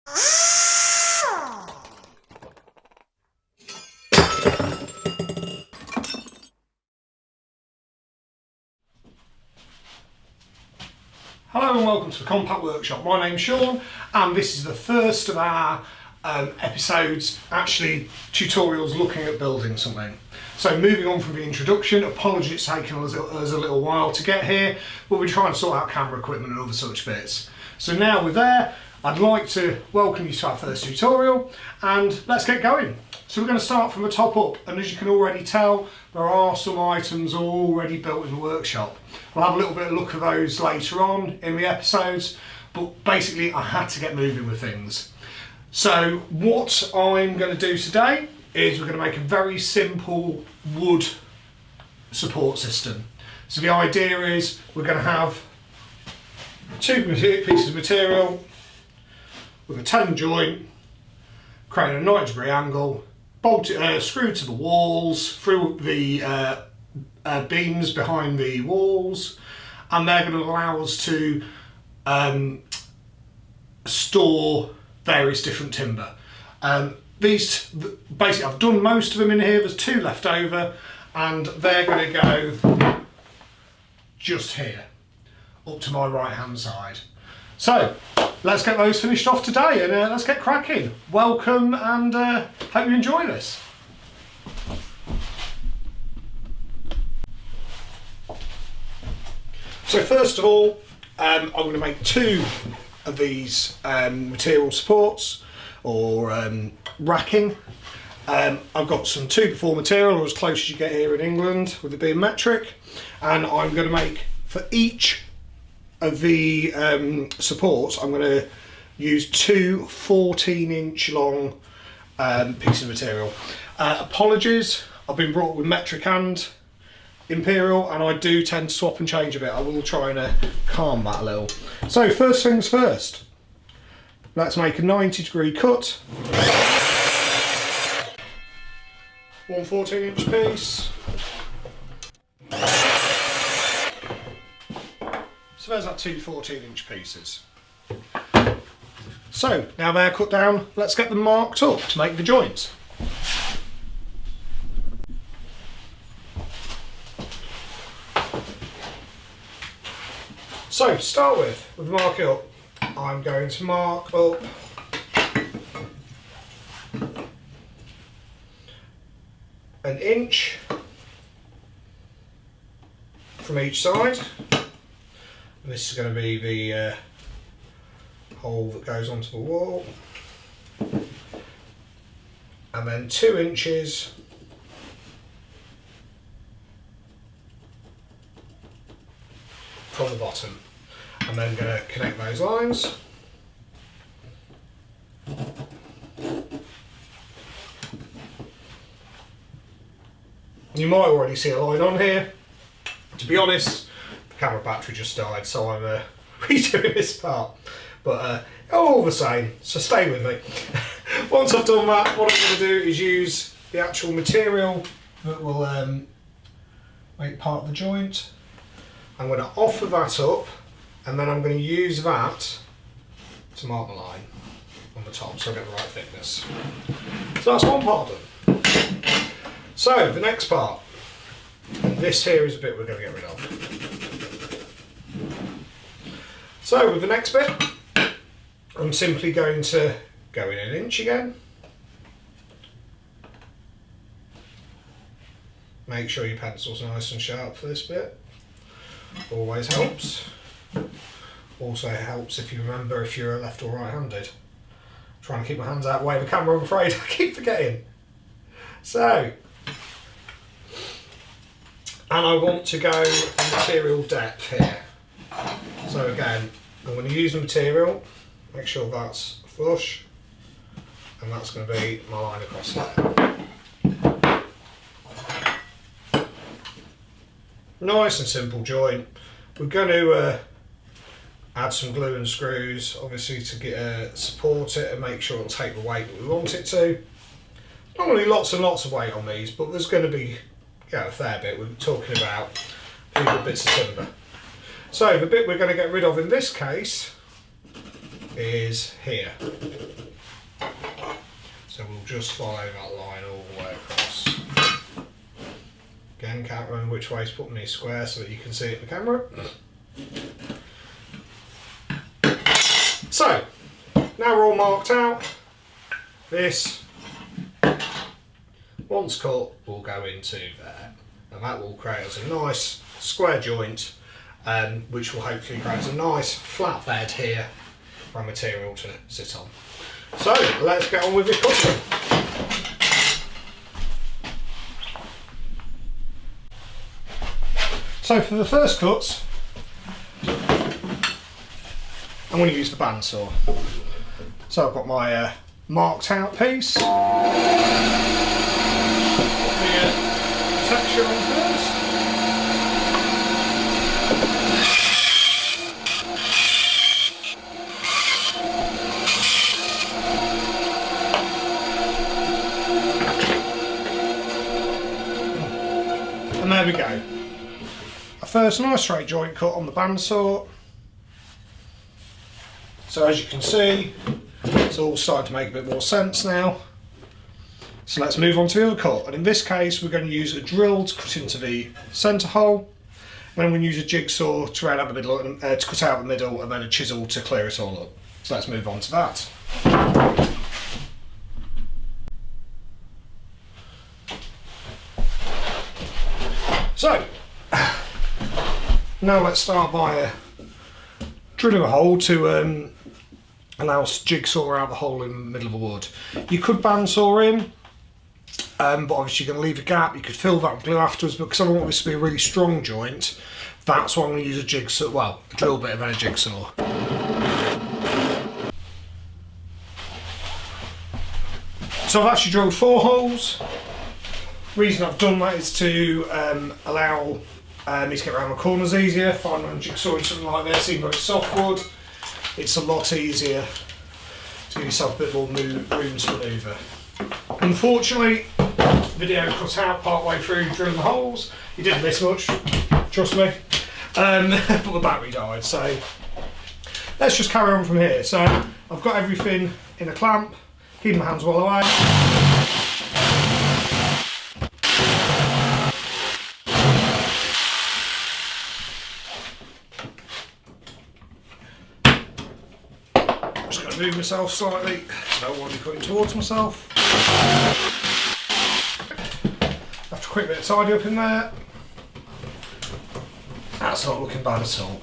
Hello and welcome to the Compact Workshop. My name's Sean and this is the first of our episodes, actually tutorials looking at building something. So moving on from the introduction, apologies it's taken us a little while to get here, but we're trying to sort out camera equipment and other such bits. So now we're there, I'd like to welcome you to our first tutorial and let's get going. So we're going to start from the top up, and as you can already tell, there are some items already built in the workshop. We'll have a little bit of a look at those later on in the episodes, but basically I had to get moving with things. So what I'm going to do today is we're going to make a very simple wood support system. So the idea is we're going to have two pieces of material with a 10 joint, creating a 90-degree angle, screwed to the walls, through the beams behind the walls, and they're going to allow us to store various different timber. Basically I've done most of them in here, there's two left over, and they're going to go just here, up to my right hand side. So let's get those finished off today and let's get cracking. Welcome and hope you enjoy this. So first of all, I'm going to make two of these material supports or racking. I've got some 2x4 material, or as close as you get here in England with it being metric, and I'm going to make for each of the supports I'm going to use two 14-inch long pieces of material. Apologies, I've been brought with metric and imperial and I do tend to swap and change a bit. I will try and calm that a little. So first things first, let's make a 90-degree cut. One 14-inch piece. So there's our two 14-inch pieces. So now they're cut down, let's get them marked up to make the joints. So to start with mark it up, I'm going to mark up an inch from each side. And this is going to be the hole that goes onto the wall, and then 2 inches from the bottom. I'm then going to connect those lines. You might already see a line on here. To be honest, the camera battery just died, so I'm redoing this part. But all the same, so stay with me. Once I've done that, what I'm going to do is use the actual material that will make part of the joint. I'm going to offer that up, and then I'm going to use that to mark the line on the top so I get the right thickness. So that's one part done. So the next part, and this here is the bit we're going to get rid of. So with the next bit, I'm simply going to go in 1 inch again. Make sure your pencil's nice and sharp for this bit. Always helps. Also helps if you remember if you're left or right-handed. Trying to keep my hands out of the way of the camera, I'm afraid. I keep forgetting. So, and I want to go material depth here. So again, I'm going to use the material, make sure that's flush, and that's going to be my line across there. Nice and simple joint. We're going to add some glue and screws, obviously, to get support it and make sure it'll take the weight that we want it to. Not going to be lots and lots of weight on these, but there's going to be a fair bit. We're talking about a few bits of timber. So the bit we're going to get rid of in this case is here. So we'll just follow that line all the way across. Again, can't remember which way to put me square so that you can see it in the camera. So, now we're all marked out. This, once cut, will go into there. And that will create us a nice square joint, which will hopefully create a nice flat bed here for our material to sit on. So, let's get on with the cutting. So for the first cuts, I'm going to use the bandsaw. So I've got my marked out piece. Put the texture on first. And there we go. A first nice straight joint cut on the bandsaw. So as you can see, it's all starting to make a bit more sense now. So let's move on to the other cut. And in this case, we're going to use a drill to cut into the centre hole. And then we're going to use a jigsaw to round out the middle, to cut out the middle, and then a chisel to clear it all up. So let's move on to that. So, now let's start by drilling a hole to allow us to jigsaw out the hole in the middle of the wood. You could bandsaw in, but obviously you're going to leave a gap. You could fill that with glue afterwards, but because I don't want this to be a really strong joint, that's why I'm going to use a jigsaw, well, a drill bit and then a jigsaw. So I've actually drilled 4 holes. The reason I've done that is to allow me to get around the corners easier. Find when jigsawing something like this, even though it's softwood, it's a lot easier to give yourself a bit more room to manoeuvre. Unfortunately, the video cut out part way through drilling the holes. You didn't miss much, trust me, but the battery died. So let's just carry on from here. So I've got everything in a clamp, keeping my hands well away. Move myself slightly, I don't want to be cutting towards myself. After a quick bit of tidy up in there, that's not looking bad at all.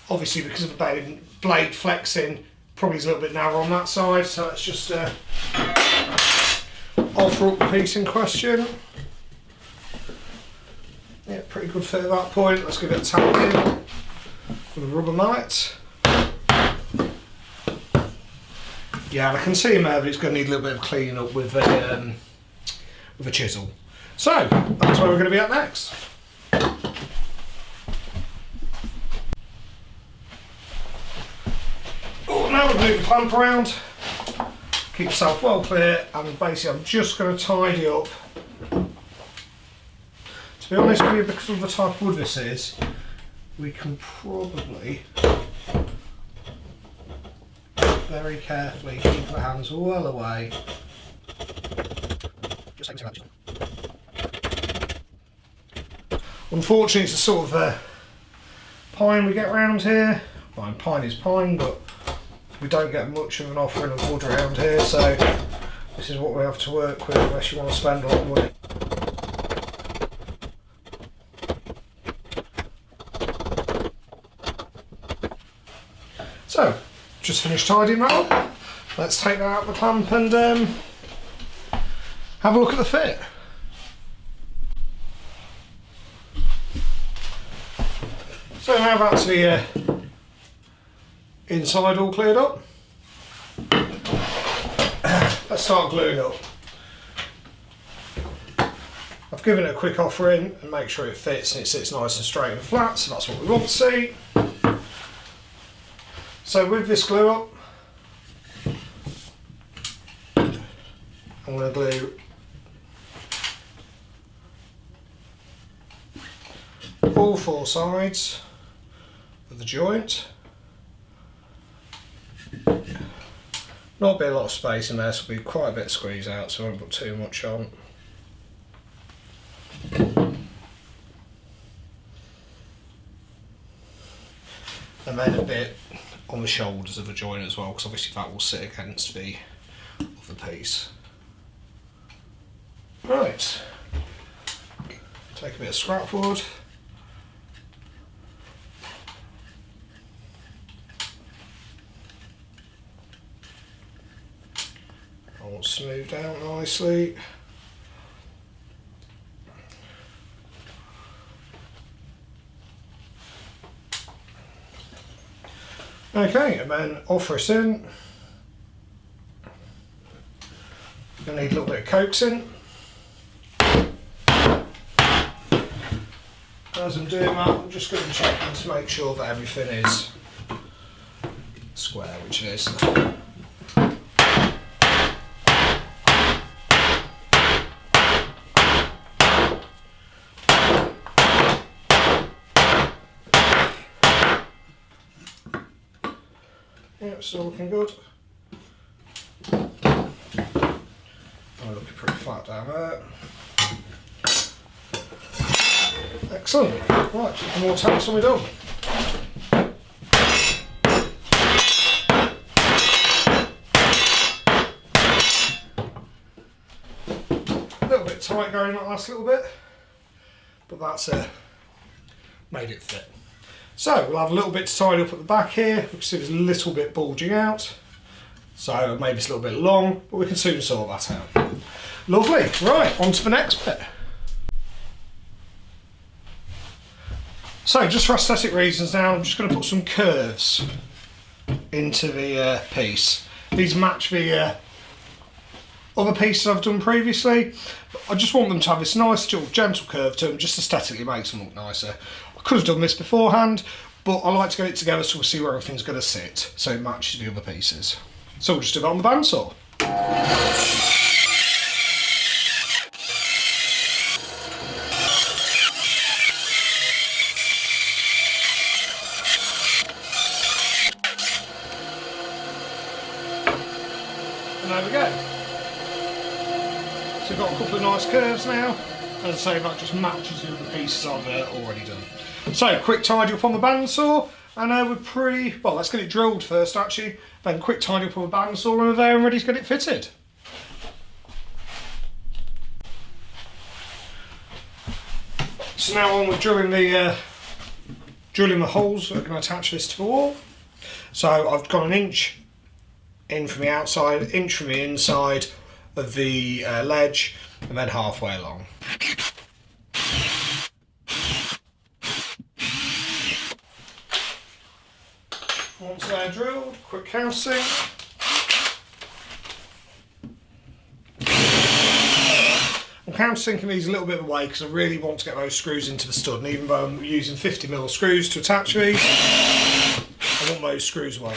Obviously, because of the blade flexing, probably is a little bit narrow on that side, so let's just alter up the piece in question. Yeah, pretty good fit at that point. Let's give it a tap in with a rubber mallet. Yeah, and I can see him there, but it's going to need a little bit of cleaning up with a chisel. So, that's where we're going to be at next. Oh, now we'll move the clamp around. Keep yourself well clear, and basically I'm just going to tidy up. To be honest with you, because of the type of wood this is, we can probably very carefully keep the hands well away. Unfortunately, it's a sort of pine we get around here. Well, pine is pine, but we don't get much of an offering of wood around here, so this is what we have to work with unless you want to spend a lot of money. So, just finished tidying that up. Let's take that out of the clamp and have a look at the fit. So now that's the inside all cleared up. Let's start gluing up. I've given it a quick offering and make sure it fits and it sits nice and straight and flat, so that's what we want to see. So with this glue up, I'm going to glue all four sides of the joint. Not be a lot of space in there, so there'll be quite a bit of squeeze out, so I won't put too much on. And then a bit on the shoulders of the joint as well, because obviously that will sit against the other piece. Right, take a bit of scrap wood. All smoothed out nicely. Okay, and then offer us in. Gonna need a little bit of coaxing. As I'm doing that, I'm just going to check to make sure that everything is square, which it is. Yeah, still looking good. I'm looking pretty flat down there. Excellent. Right, a couple more taps and we're done. A little bit tight going that last little bit, but that's made it fit. So we'll have a little bit tied up at the back here. We can see there's a little bit bulging out, so maybe it's a little bit long, but we can soon sort that out. Lovely. Right, on to the next bit. So just for aesthetic reasons now, I'm just going to put some curves into the piece. These match the other pieces I've done previously. I just want them to have this nice gentle curve to them, just aesthetically makes them look nicer. I could have done this beforehand, but I like to get it together so we'll see where everything's going to sit, so it matches the other pieces. So we'll just do that on the bandsaw. And there we go. So we've got a couple of nice curves now. As I say, that just matches the other pieces I've already done. So, quick tidy up on the bandsaw, and well, let's get it drilled first actually, then quick tidy up on the bandsaw and we're there and ready to get it fitted. So now on with drilling the holes that are going to attach this to the wall. So I've got 1 inch in from the outside, 1 inch from the inside of the ledge, and then halfway along. Once they're drilled, quick countersink. I'm countersinking these a little bit away because I really want to get those screws into the stud, and even though I'm using 50mm screws to attach these, I want those screws away.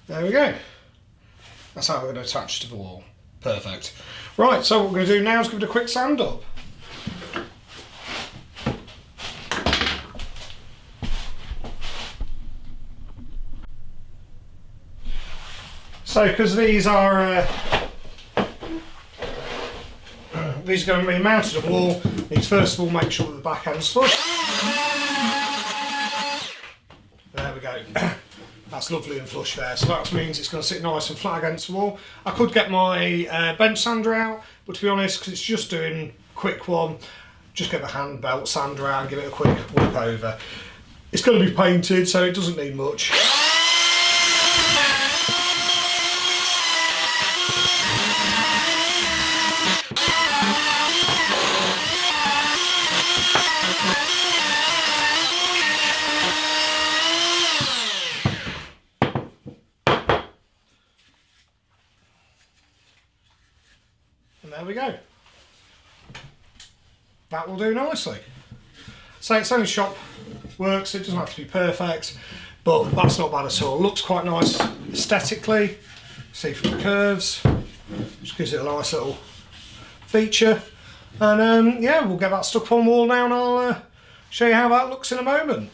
There we go. That's how we're going to attach to the wall. Perfect. Right, so what we're going to do now is give it a quick sand up. So because these are going to be mounted on the wall, need to first of all make sure that the back end's flush. There we go. That's lovely and flush there, so that means it's going to sit nice and flat against the wall. I could get my bench sander out, but to be honest, because it's just doing a quick one, just get the hand belt sander out and give it a quick walk over. It's going to be painted, so it doesn't need much. And there we go. that will do nicely. So its own shop works, it doesn't have to be perfect, but that's not bad at all. Looks quite nice aesthetically, see from the curves, just gives it a nice little feature. And yeah, we'll get that stuck on the wall now and I'll show you how that looks in a moment.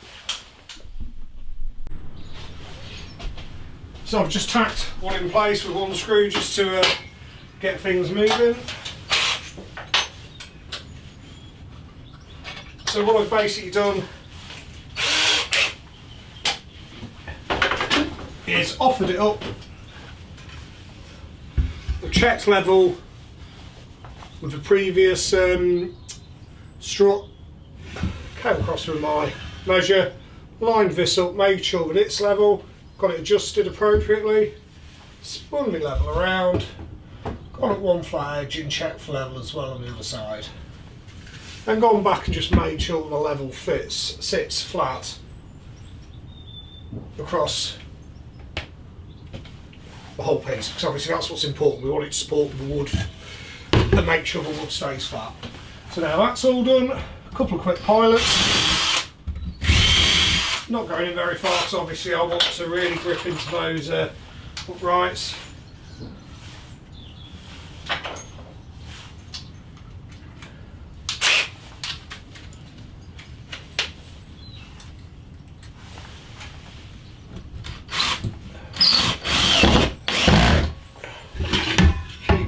So I've just tacked one in place with one screw just to get things moving. So what I've basically done is offered it up, I've checked level with the previous strut, came across with my measure, lined this up, made sure that it's level, got it adjusted appropriately, spun me level around, got up one flat edge and checked for level as well on the other side. Then gone back and just made sure the level sits flat across the whole piece, because obviously that's what's important. We want it to support the wood and make sure the wood stays flat. So now that's all done, a couple of quick pilots. Not going in very far because obviously I want to really grip into those uprights.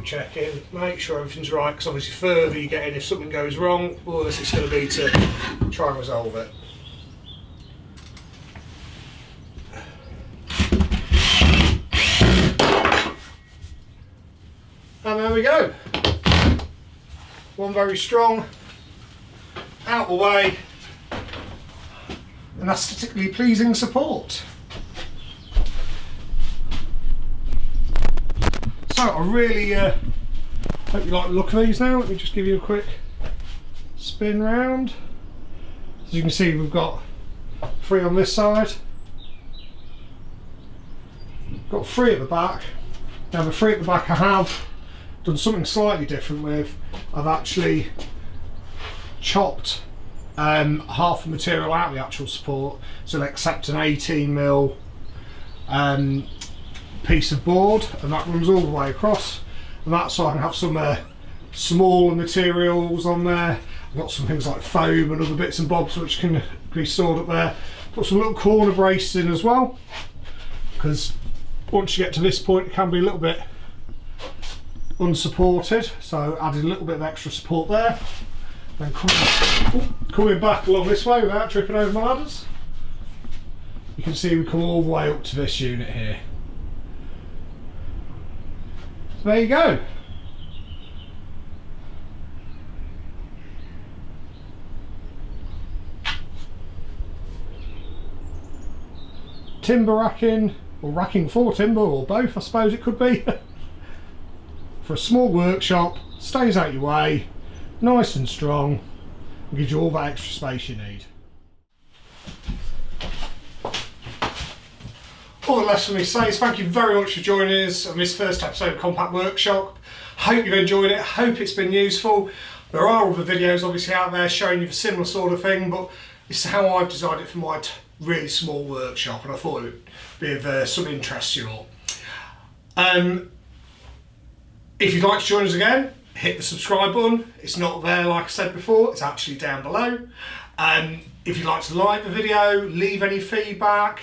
Checking, make sure everything's right, because obviously further you get in, if something goes wrong, the worse it's going to be to try and resolve it. And there we go. One very strong, out of the way, and aesthetically pleasing support. So I really hope you like the look of these now. Let me just give you a quick spin round. As you can see, we've got 3 on this side, got 3 at the back. Now the 3 at the back I have done something slightly different with. I've actually chopped half the material out of the actual support, so except an 18mm piece of board, and that runs all the way across, and that's so I can have some smaller materials on there. I've got some things like foam and other bits and bobs which can be stored up there. Put some little corner braces in as well, because once you get to this point it can be a little bit unsupported, so added a little bit of extra support there. Then coming back along this way without tripping over my ladders, you can see we come all the way up to this unit here. So there you go. Timber racking, or racking for timber, or both I suppose it could be. For a small workshop, stays out your way, nice and strong, and gives you all that extra space you need. All that left for me to say is thank you very much for joining us on this first episode of Compact Workshop. Hope you've enjoyed it, hope it's been useful. There are other videos obviously out there showing you the similar sort of thing, but this is how I've designed it for my really small workshop, and I thought it would be of some interest to you all. If you'd like to join us again, hit the subscribe button. It's not there like I said before, it's actually down below. If you'd like to like the video, leave any feedback.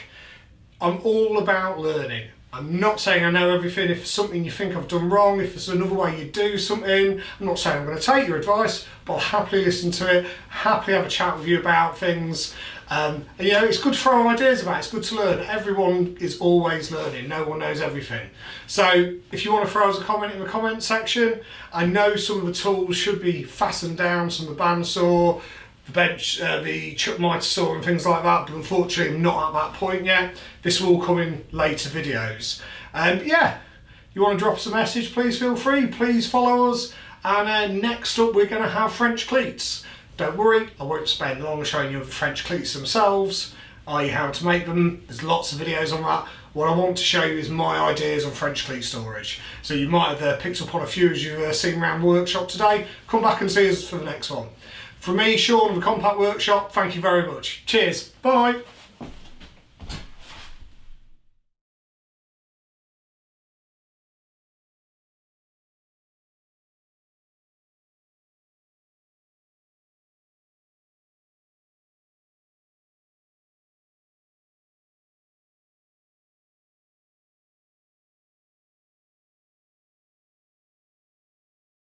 I'm all about learning. I'm not saying I know everything. If there's something you think I've done wrong, if there's another way you do something, I'm not saying I'm going to take your advice, but I'll happily listen to it, happily have a chat with you about things. And you know, it's good to throw ideas about, it's good to learn. Everyone is always learning, no one knows everything. So if you want to throw us a comment in the comment section, I know some of the tools should be fastened down, some of the bandsaw, the bench, the chuck miter saw and things like that, but unfortunately I'm not at that point yet. This will come in later videos. Yeah, you want to drop us a message, please feel free, please follow us. And next up we're going to have French cleats. Don't worry, I won't spend long showing you the French cleats themselves, i.e. how to make them. There's lots of videos on that. What I want to show you is my ideas on French cleat storage. So you might have picked up on a few as you've seen around the workshop today. Come back and see us for the next one. From me, Sean of the Compact Workshop, thank you very much. Cheers, bye.